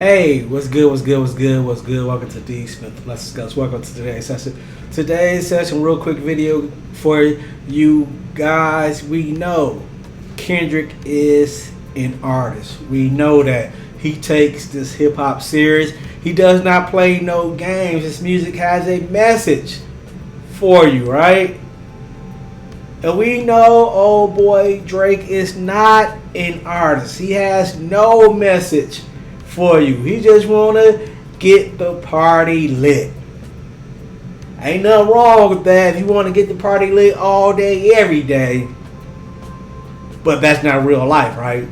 Hey, what's good, what's good, what's good, what's good? Welcome to D. Smith. Let's discuss. Welcome to today's session. Today's session, real quick video for you guys. We know Kendrick is an artist. We know that he takes this hip hop serious. He does not play no games. His music has a message for you, right? And we know old boy Drake is not an artist. He has no message for you. He just wanna get the party lit. Ain't nothing wrong with that if you want to get the party lit all day, every day. But that's not real life, right?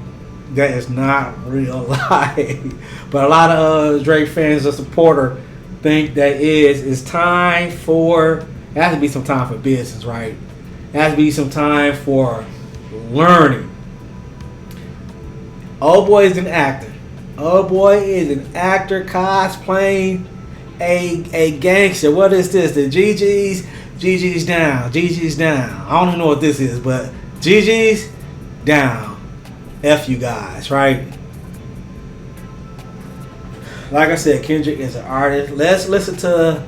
That is not real life. But a lot of Drake fans or supporter think that it's time for, it has to be some time for business, right? It has to be some time for learning. Old boy is an actor. Old boy is an actor cosplaying a gangster. What is this? The GG's down. GG's down. I don't even know what this is, but GG's down. F you guys, right? Like I said, Kendrick is an artist. Let's listen to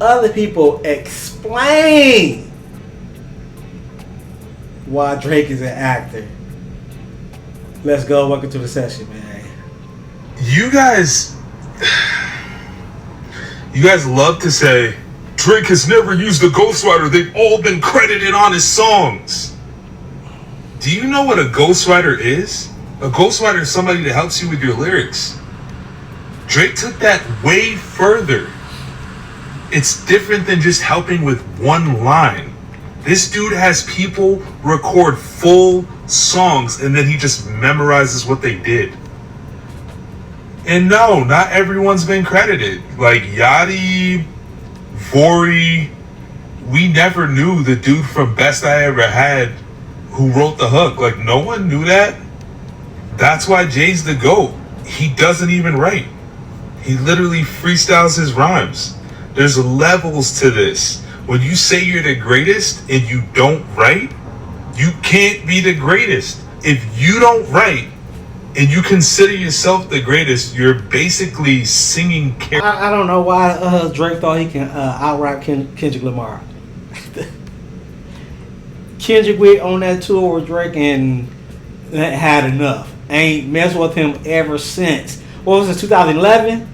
other people explain why Drake is an actor. Let's go. Welcome to the session, man. You guys love to say Drake has never used a ghostwriter. They've all been credited on his songs. Do you know what a ghostwriter is? A ghostwriter is somebody that helps you with your lyrics. Drake took that way further. It's different than just helping with one line. This dude has people record full songs and then he just memorizes what they did. And no, not everyone's been credited. Like Yachty, Vori, we never knew the dude from Best I Ever Had who wrote the hook. Like, no one knew that. That's why Jay's the GOAT. He doesn't even write. He literally freestyles his rhymes. There's levels to this. When you say you're the greatest and you don't write, you can't be the greatest. If you don't write, and you consider yourself the greatest, you're basically singing. I don't know why Drake thought he can out-rap Kendrick Lamar. Kendrick went on that tour with Drake and had enough. Ain't messed with him ever since. What was it, 2011?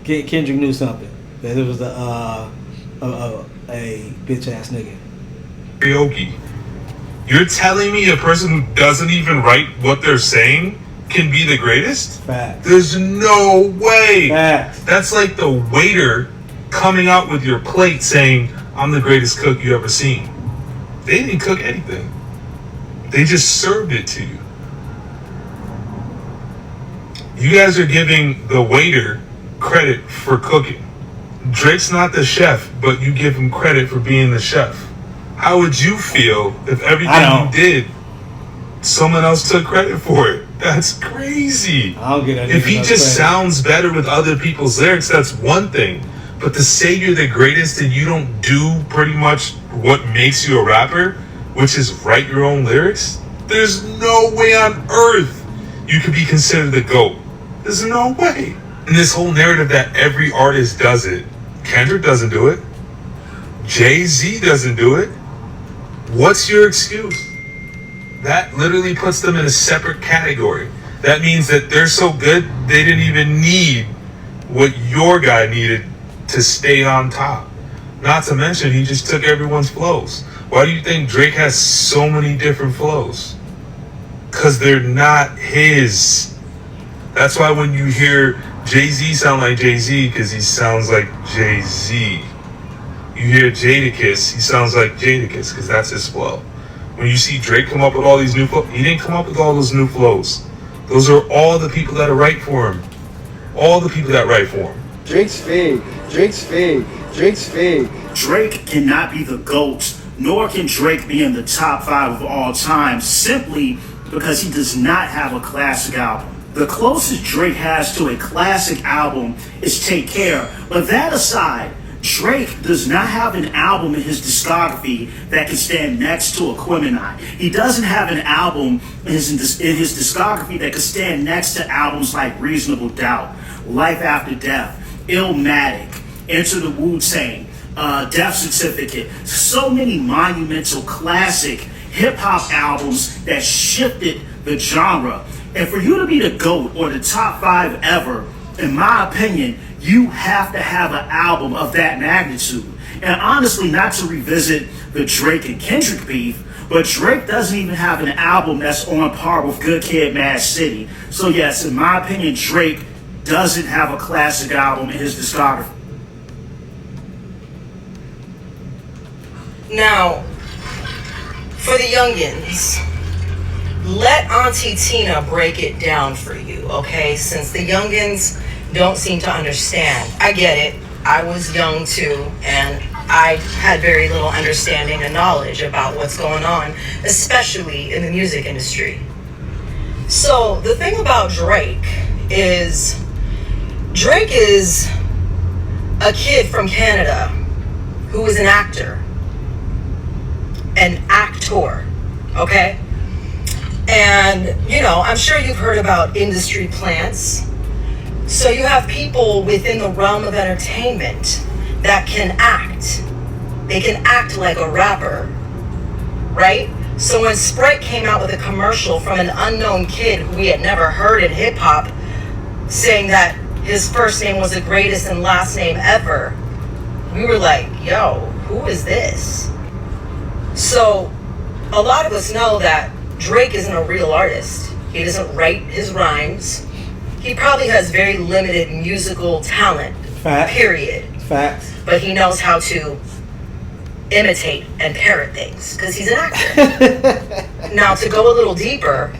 Kendrick knew something. That it was a bitch ass nigga. Karaoke. You're telling me a person who doesn't even write what they're saying can be the greatest? Facts. There's no way. Facts. That's like the waiter coming out with your plate saying, I'm the greatest cook you ever seen. They didn't cook anything. They just served it to you. You guys are giving the waiter credit for cooking. Drake's not the chef, but you give him credit for being the chef. How would you feel if everything you did, someone else took credit for it? That's crazy. I don't get that. If he just sounds better with other people's lyrics, that's one thing. But to say you're the greatest and you don't do pretty much what makes you a rapper, which is write your own lyrics, there's no way on earth you could be considered the GOAT. There's no way. And this whole narrative that every artist does it, Kendrick doesn't do it. Jay-Z doesn't do it. What's your excuse? That literally puts them in a separate category. That means that they're so good, they didn't even need what your guy needed to stay on top. Not to mention, he just took everyone's flows. Why do you think Drake has so many different flows? Because they're not his. That's why when you hear Jay-Z sound like Jay-Z, because he sounds like Jay-Z. You hear Jadakiss, he sounds like Jadakiss because that's his flow. When you see Drake come up with all these new flows, he didn't come up with all those new flows. Those are all the people that write for him. All the people that write for him. Drake's fake. Drake's fake. Drake's fake. Drake cannot be the GOAT, nor can Drake be in the top 5 of all time simply because he does not have a classic album. The closest Drake has to a classic album is Take Care, but that aside, Drake does not have an album in his discography that can stand next to Aquemini. He doesn't have an album in his discography that can stand next to albums like Reasonable Doubt, Life After Death, Illmatic, Enter the Wu-Tang, Death Certificate. So many monumental classic hip-hop albums that shifted the genre. And for you to be the GOAT or the top 5 ever, in my opinion, you have to have an album of that magnitude. And honestly, not to revisit the Drake and Kendrick beef, but Drake doesn't even have an album that's on par with Good Kid, Mad City. So yes, in my opinion, Drake doesn't have a classic album in his discography. Now, for the youngins, let Auntie Tina break it down for you, okay? Since the youngins don't seem to understand. I get it. I was young too, and I had very little understanding and knowledge about what's going on, especially in the music industry. So the thing about Drake is a kid from Canada who is an actor, okay? And, you know, I'm sure you've heard about industry plants. So you have people within the realm of entertainment that can act. They can act like a rapper, right? So when Sprite came out with a commercial from an unknown kid who we had never heard in hip hop, saying that his first name was the greatest and last name ever, we were like, yo, who is this? So a lot of us know that Drake isn't a real artist. He doesn't write his rhymes. He probably has very limited musical talent, period. Facts. But he knows how to imitate and parrot things because he's an actor. Now, to go a little deeper,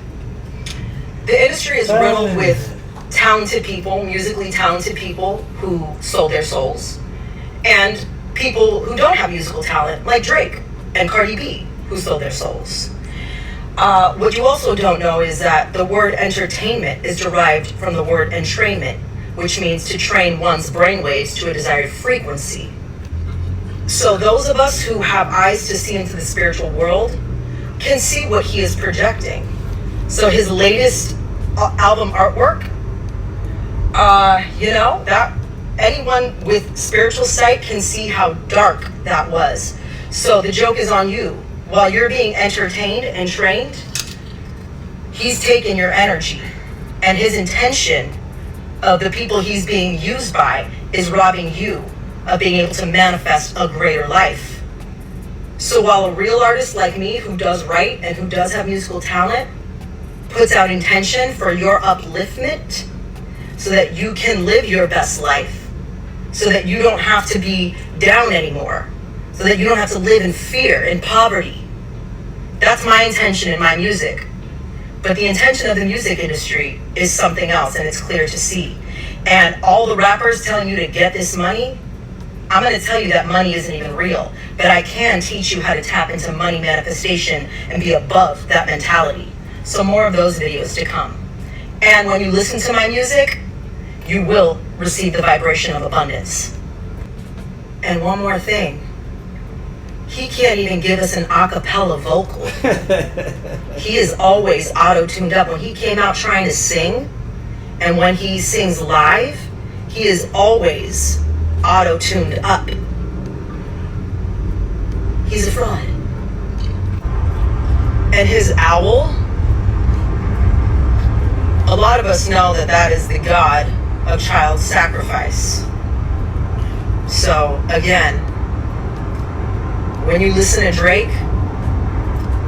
the industry is riddled with talented people, musically talented people who sold their souls, and people who don't have musical talent, like Drake and Cardi B, who sold their souls. What you also don't know is that the word entertainment is derived from the word entrainment, which means to train one's brainwaves to a desired frequency. So those of us who have eyes to see into the spiritual world can see what he is projecting. So his latest album artwork, you know, that anyone with spiritual sight can see how dark that was. So the joke is on you. While you're being entertained and trained, he's taking your energy. And his intention of the people he's being used by is robbing you of being able to manifest a greater life. So while a real artist like me, who does write and who does have musical talent, puts out intention for your upliftment so that you can live your best life, so that you don't have to be down anymore, so that you don't have to live in fear and poverty. That's my intention in my music. But the intention of the music industry is something else, and it's clear to see. And all the rappers telling you to get this money, I'm going to tell you that money isn't even real. But I can teach you how to tap into money manifestation and be above that mentality. So more of those videos to come. And when you listen to my music, you will receive the vibration of abundance. And one more thing. He can't even give us an a cappella vocal. He is always auto-tuned up. When he came out trying to sing, and when he sings live, he is always auto-tuned up. He's a fraud. And his owl, a lot of us know that that is the god of child sacrifice. So again, when you listen to Drake,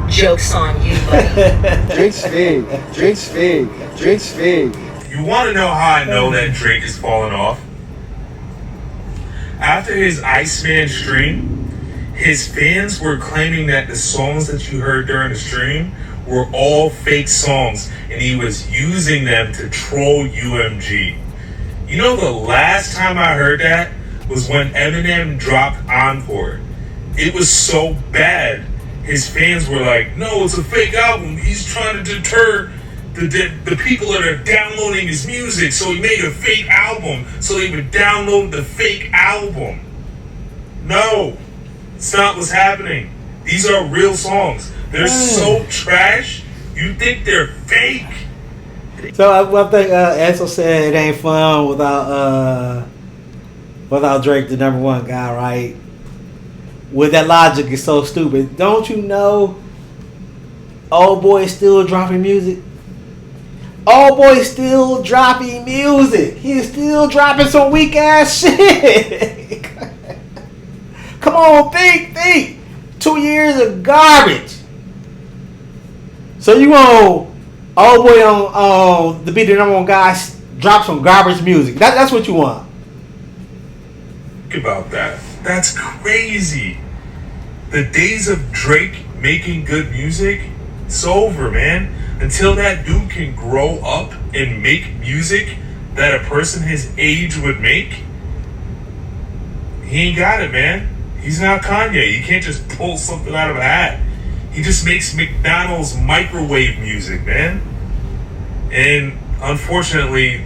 joke's on you, buddy. Drake's fake. Drake's fake. Drake's fake. You want to know how I know that Drake is falling off? After his Iceman stream, his fans were claiming that the songs that you heard during the stream were all fake songs, and he was using them to troll UMG. You know, the last time I heard that was when Eminem dropped Encore. It was so bad. His fans were like, no, it's a fake album. He's trying to deter the people that are downloading his music. So he made a fake album so they would download the fake album. No, it's not what's happening. These are real songs. They're so trash. You think they're fake? So one thing Ansel said, it ain't fun without Drake, the number one guy, right? With that logic is so stupid. Don't you know old boy is still dropping music? Old boy is still dropping music. He's still dropping some weak ass shit. Come on, think. 2 years of garbage. So you want old boy on the be the number one guy drop some garbage music? That's what you want. Think about that. That's crazy. The days of Drake making good music, it's over, man. Until that dude can grow up and make music that a person his age would make, he ain't got it, man. He's not Kanye. He can't just pull something out of a hat. He just makes McDonald's microwave music, man. And unfortunately,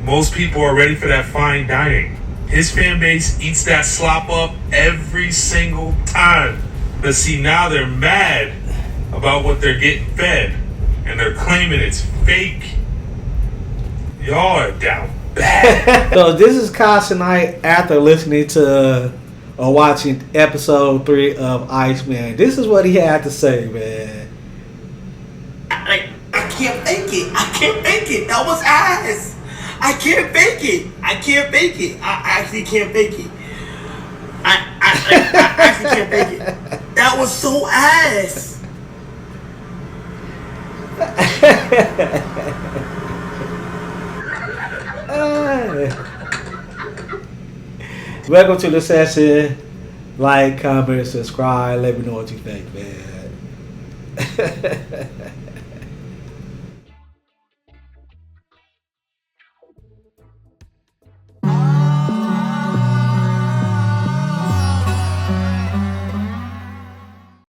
most people are ready for that fine dining. His fan base eats that slop up every single time. But see, now they're mad about what they're getting fed. And they're claiming it's fake. Y'all are down bad. So this is Kai Cenat after listening to or watching episode 3 of Iceman. This is what he had to say, man. I can't fake it. I can't fake it. That was ass. I can't fake it. I actually can't fake it. I actually can't fake it. That was so ass. Welcome to the session. Like, comment, subscribe. Let me know what you think, man.